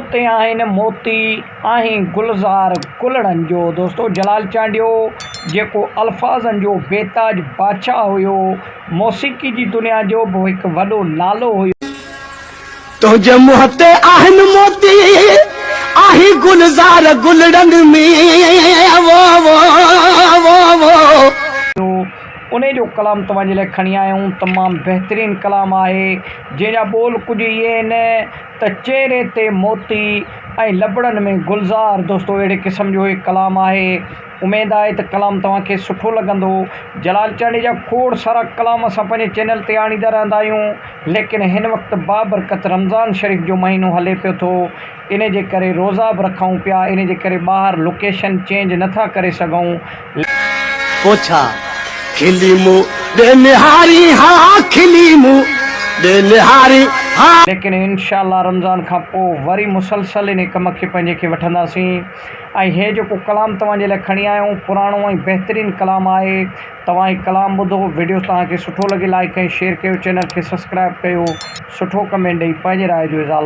उते आहिनि मोती आहीं गुलज़ार कुलड़नि जो। दोस्तों जलाल चांडियो जेको अल्फाज़नि जो बेताज बादशाह हुयो, मौसीक़ी जी दुनिया जो बि हिकु वॾो नालो हुयो। तुंहिंजे मुंहं ते आहिनि मोती आहीं गुलज़ार गुलड़नि में वो वो वो वो उन जो कलाम तव्हांजे लाइ खणी आया आहियूं। तमामु बहितरीनु कलाम आहे जंहिंजा ॿोल कुझु इहे आहिनि त चहिरे ते मोती ऐं लबड़नि में गुलज़ार। दोस्तों अहिड़े क़िस्म जो इहो कलाम आहे। उमेदु आहे त कलाम तव्हांखे सुठो लॻंदो। जलाल चांडी जा खोड़ सारा कलाम असां पंहिंजे चैनल ते आणींदा रहंदा आहियूं, लेकिन हिन वक़्तु बाबरकत रमज़ान शरीफ़ जो महीनो हले पियो थो, इन जे करे रोज़ा बि रखूं पिया, इन जे करे ॿाहिरि लोकेशन चेंज नथा करे सघूं। पोछा खिली मुँह दे निहारी हाँ खिली मुँह दे निहारी हाँ, लेकिन इंशाअल्लाह रमज़ान खां पोइ वरी मुसलसल इन कम खे पंहिंजे खे वठंदासीं। ऐं हे जेको कलाम तव्हांजे लाइ खणी आया आहियूं पुराणो ऐं बहितरीनु कलाम आहे। तव्हां हीउ कलाम ॿुधो, वीडियो तव्हांखे सुठो लॻे लाइक ऐं शेयर कयो, चैनल खे सब्सक्राइब कयो, सुठो कमेंट ॾेई पंहिंजे राय जो इज़हार